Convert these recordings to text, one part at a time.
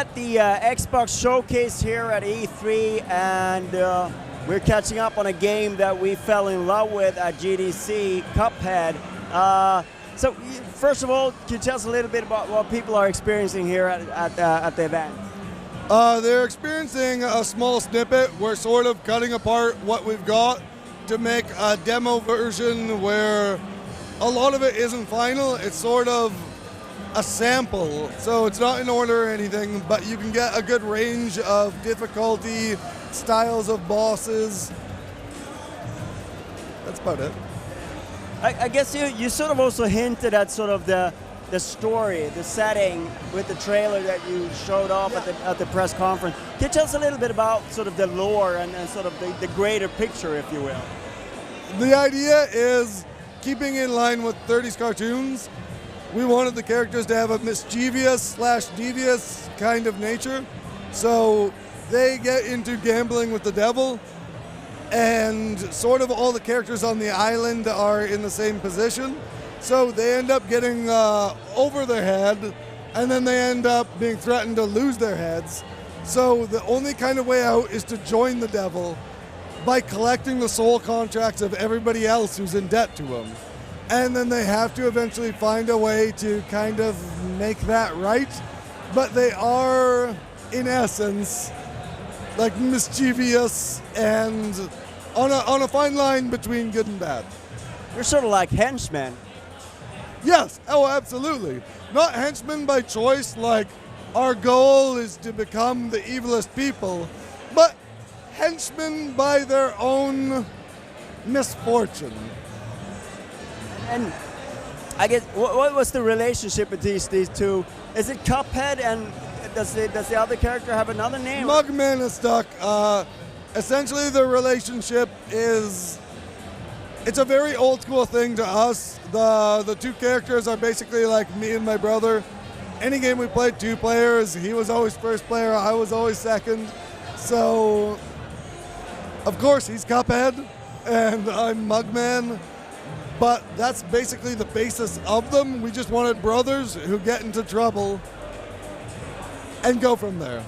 at the Xbox Showcase here at E3, and we're catching up on a game that we fell in love with at GDC, Cuphead. So first of all, can you tell us a little bit about what people are experiencing here at the event? They're experiencing a small snippet. We're sort of cutting apart what we've got to make a demo version where a lot of it isn't final. It's sort of a sample, so it's not in order or anything, but you can get a good range of difficulty, styles of bosses. That's about it. I guess you sort of also hinted at sort of the story, the setting with the trailer that you showed off at the press conference. Can you tell us a little bit about sort of the lore and sort of the greater picture, if you will? The idea is keeping in line with 30s cartoons. We wanted the characters to have a mischievous/devious kind of nature. So they get into gambling with the devil, and sort of all the characters on the island are in the same position. So they end up getting over their head, and then they end up being threatened to lose their heads. So the only kind of way out is to join the devil by collecting the soul contracts of everybody else who's in debt to them. And then they have to eventually find a way to kind of make that right. But they are, in essence, like mischievous and on a fine line between good and bad. You're sort of like henchmen. Yes, oh, absolutely. Not henchmen by choice, like our goal is to become the evilest people, but henchmen by their own misfortune. And I guess, what was the relationship with these two? Is it Cuphead, and does the other character have another name? Mugman is stuck. Essentially, the relationship is, it's a very old school thing to us. The two characters are basically like me and my brother. Any game we played, 2 players. He was always first player, I was always second. So, of course, he's Cuphead, and I'm Mugman. But that's basically the basis of them. We just wanted brothers who get into trouble and go from there.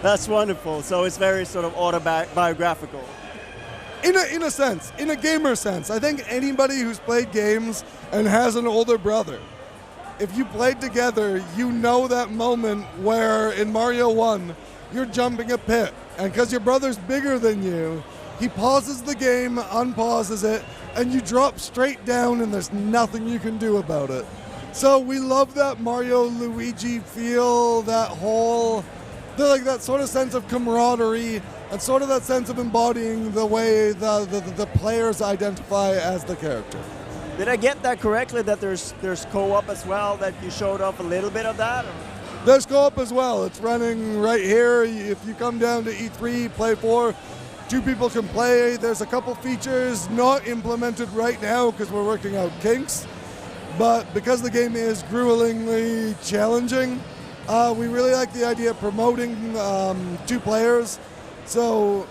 That's wonderful. So it's very sort of autobiographical. In a sense, in a gamer sense. I think anybody who's played games and has an older brother, if you played together, you know that moment where in Mario 1, you're jumping a pit. And because your brother's bigger than you, he pauses the game, unpauses it, and you drop straight down and there's nothing you can do about it. So we love that Mario Luigi feel, that whole, like that sort of sense of camaraderie and sort of that sense of embodying the way the players identify as the character. Did I get that correctly, that there's co-op as well, that you showed off a little bit of that? Or? There's co-op as well. It's running right here. If you come down to E3, Play 4, 2 people can play. There's a couple features not implemented right now because we're working out kinks, but because the game is gruelingly challenging, we really like the idea of promoting 2 players. So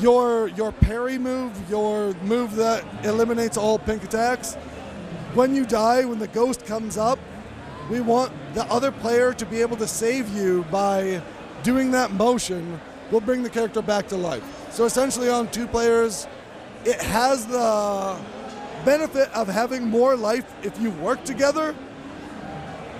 your parry move, your move that eliminates all pink attacks, when you die, when the ghost comes up, we want the other player to be able to save you by doing that motion. We'll bring the character back to life. So essentially on 2 players, it has the benefit of having more life if you work together,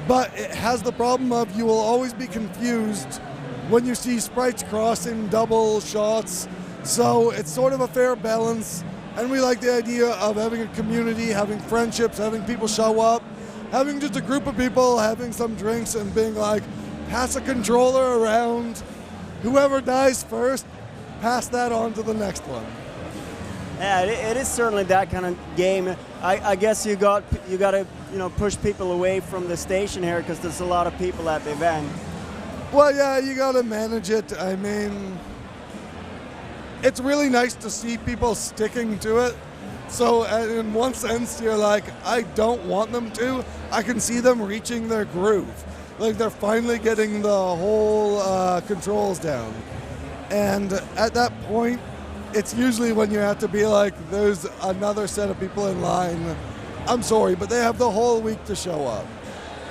but it has the problem of you will always be confused when you see sprites crossing double shots. So it's sort of a fair balance, and we like the idea of having a community, having friendships, having people show up, having just a group of people, having some drinks and being like, pass a controller around. Whoever dies first, pass that on to the next one. Yeah, it is certainly that kind of game. I guess you got to push people away from the station here because there's a lot of people at the event. Well, yeah, you got to manage it. I mean, it's really nice to see people sticking to it. So in one sense, you're like, I don't want them to. I can see them reaching their groove. Like they're finally getting the whole controls down. And at that point, it's usually when you have to be like, there's another set of people in line. I'm sorry, but they have the whole week to show up.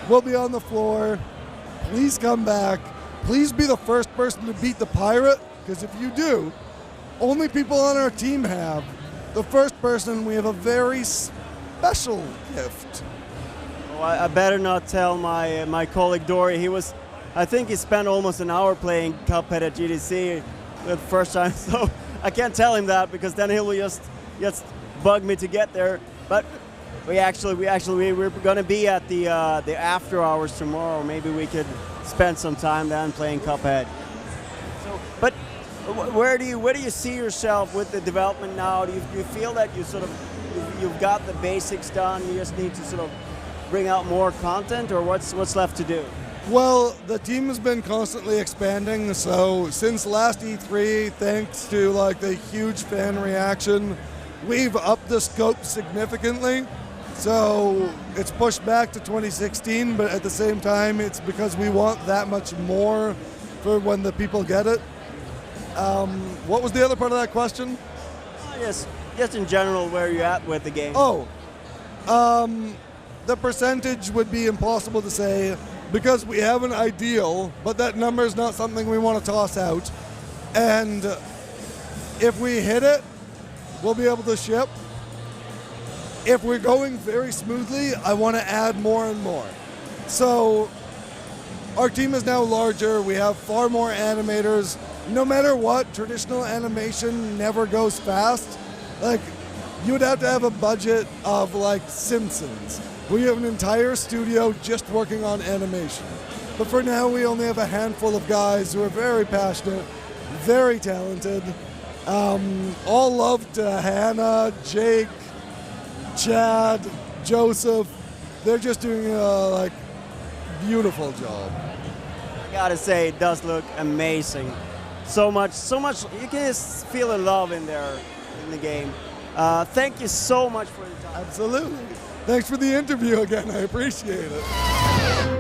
We'll be on the floor please come back. Please be the first person to beat the pirate, because if you do, only people on our team have. The first person, we have a very special gift. Well, I better not tell my colleague Dory. I think he spent almost an hour playing Cuphead at GDC the first time, so I can't tell him that because then he'll just bug me to get there. But we're going to be at the after hours tomorrow. Maybe we could spend some time then playing Cuphead. So, but where do you see yourself with the development now? Do you feel that you've got the basics done? You just need to sort of bring out more content, or what's left to do? Well, the team has been constantly expanding. So since last E3, thanks to like the huge fan reaction, we've upped the scope significantly. So it's pushed back to 2016, but at the same time, it's because we want that much more for when the people get it. What was the other part of that question? Yes, just in general, where you're at with the game. Oh, the percentage would be impossible to say because we have an ideal, but that number is not something we want to toss out. And if we hit it, we'll be able to ship. If we're going very smoothly, I want to add more and more. So our team is now larger. We have far more animators. No matter what, traditional animation never goes fast. Like, you would have to have a budget of like Simpsons. We have an entire studio just working on animation. But for now, we only have a handful of guys who are very passionate, very talented. All love to Hannah, Jake, Chad, Joseph. They're just doing a like beautiful job. I gotta say, it does look amazing. So much, you can just feel the love in there in the game. Thank you so much for your time. Absolutely. Thanks for the interview again. I appreciate it.